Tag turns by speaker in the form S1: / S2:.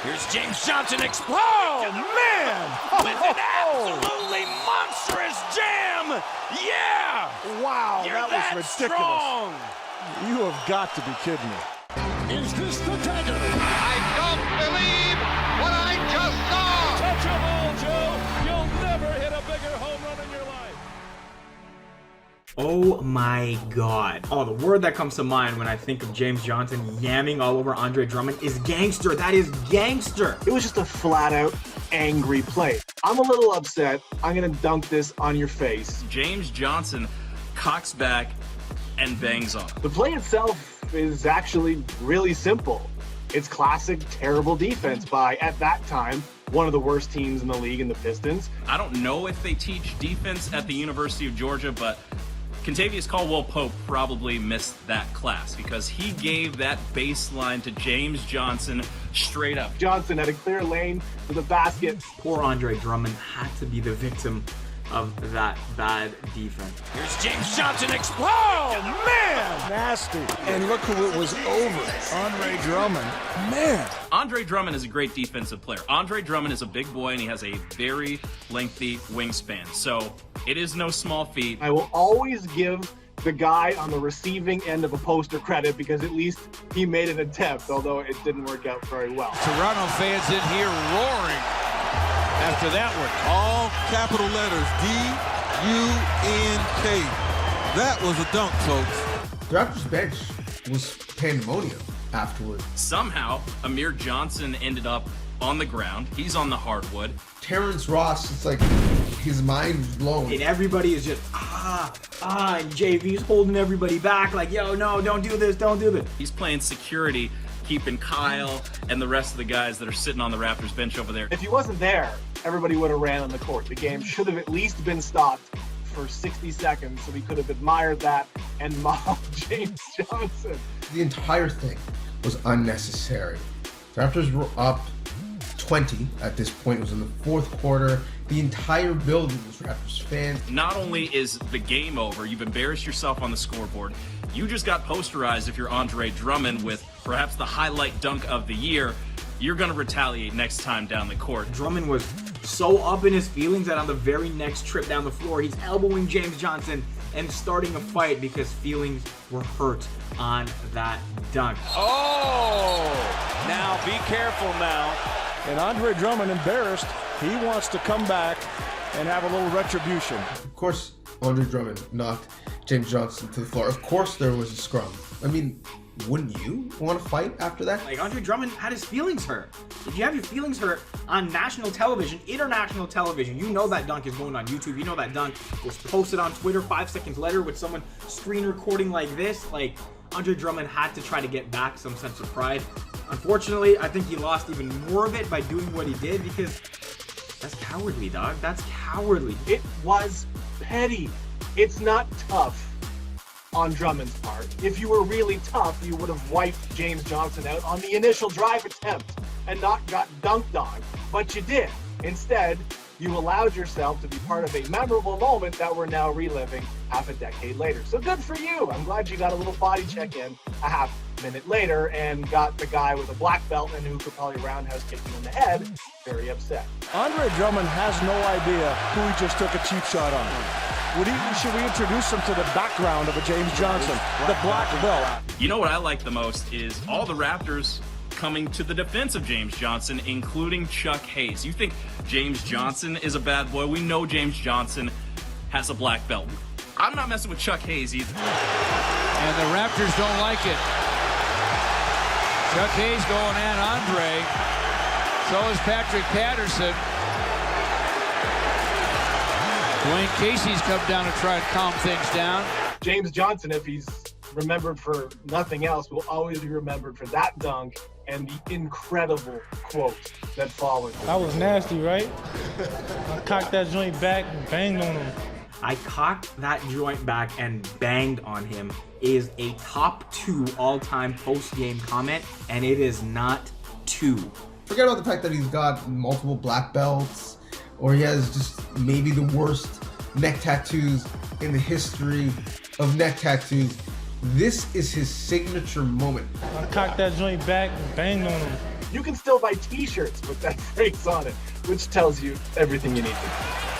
S1: Here's James Johnson explode! Oh, man! With an absolutely monstrous jam! Yeah!
S2: Wow,
S1: You're
S2: that was ridiculous.
S1: Strong.
S2: You have got to be kidding me.
S3: Is this the dagger?
S4: I don't believe what I just saw!
S3: Touch a ball, Joe! You'll never hit a bigger home run in your life.
S5: Oh my god. Oh, the word that comes to mind when I think of James Johnson yamming all over Andre Drummond is gangster. That is gangster.
S6: It was just a flat-out angry play. I'm a little upset. I'm going to dunk this on your face.
S7: James Johnson cocks back and bangs on.
S6: The play itself is actually really simple. It's classic terrible defense by, at that time, one of the worst teams in the league in the Pistons.
S7: I don't know if they teach defense at the University of Georgia, but Kentavious Caldwell-Pope probably missed that class because he gave that baseline to James Johnson straight up.
S6: Johnson had a clear lane to the basket.
S5: Poor Andre Drummond had to be the victim of that bad defense.
S1: Here's James Johnson explode! Oh, man!
S2: Nasty. And look who it was over. Andre Drummond. Man.
S7: Andre Drummond is a great defensive player. Andre Drummond is a big boy and he has a very lengthy wingspan. So it is no small feat.
S6: I will always give the guy on the receiving end of a poster credit because at least he made an attempt, although it didn't work out very well.
S8: Toronto fans in here roaring after that one. All capital letters, D-U-N-K. That was a dunk, folks.
S9: The Raptors bench was pandemonium afterward.
S7: Somehow, Amir Johnson ended up on the ground. He's on the hardwood.
S9: Terrence Ross, it's like his mind was blown.
S5: And everybody is just, and JV's holding everybody back like, yo, no, don't do this, don't do this.
S7: He's playing security, keeping Kyle and the rest of the guys that are sitting on the Raptors bench over there.
S6: If he wasn't there, everybody would have ran on the court. The game should have at least been stopped for 60 seconds so we could have admired that and mobbed James Johnson.
S9: The entire thing was unnecessary. The Raptors were up 20 at this point. It was in the fourth quarter. The entire building was Raptors fans.
S7: Not only is the game over, you've embarrassed yourself on the scoreboard, you just got posterized if you're Andre Drummond with perhaps the highlight dunk of the year. You're going to retaliate next time down the court.
S5: Drummond was so up in his feelings that on the very next trip down the floor, he's elbowing James Johnson and starting a fight because feelings were hurt on that dunk.
S1: Oh! Now, be careful now.
S2: And Andre Drummond embarrassed. He wants to come back and have a little retribution.
S9: Of course, Andre Drummond knocked James Johnson to the floor. Of course there was a scrum. I mean, wouldn't you want to fight after that?
S5: Like, Andre Drummond had his feelings hurt. If you have your feelings hurt on national television, international television, you know that dunk is going on YouTube. You know that dunk was posted on Twitter 5 seconds later with someone screen recording like this. Like, Andre Drummond had to try to get back some sense of pride. Unfortunately, I think he lost even more of it by doing what he did because that's cowardly, dog. That's cowardly.
S6: It was petty. It's not tough on Drummond's part. If you were really tough, you would have wiped James Johnson out on the initial drive attempt and not got dunked on. But you did. Instead, you allowed yourself to be part of a memorable moment that we're now reliving half a decade later. So good for you. I'm glad you got a little body check in a half minute later and got the guy with a black belt and who could probably roundhouse kick you in the head very upset.
S2: Andre Drummond has no idea who he just took a cheap shot on. Should we introduce him to the background of a James Johnson, the black belt?
S7: You know what I like the most is all the Raptors coming to the defense of James Johnson, including Chuck Hayes. You think James Johnson is a bad boy? We know James Johnson has a black belt. I'm not messing with Chuck Hayes either.
S8: And the Raptors don't like it. Chuck Hayes going at Andre. So is Patrick Patterson. Dwayne Casey's come down to try and calm things down.
S6: James Johnson, if he's remembered for nothing else, will always be remembered for that dunk and the incredible quote that followed.
S10: That was nasty, right? I cocked that joint back and banged on him.
S5: I cocked that joint back and banged on him is a top 2 all-time post-game comment, and it is not 2.
S9: Forget about the fact that he's got multiple black belts, or he has just maybe the worst neck tattoos in the history of neck tattoos. This is his signature moment.
S10: I cocked that joint back and banged on him.
S6: You can still buy t-shirts with that phrase on it, which tells you everything you need to know.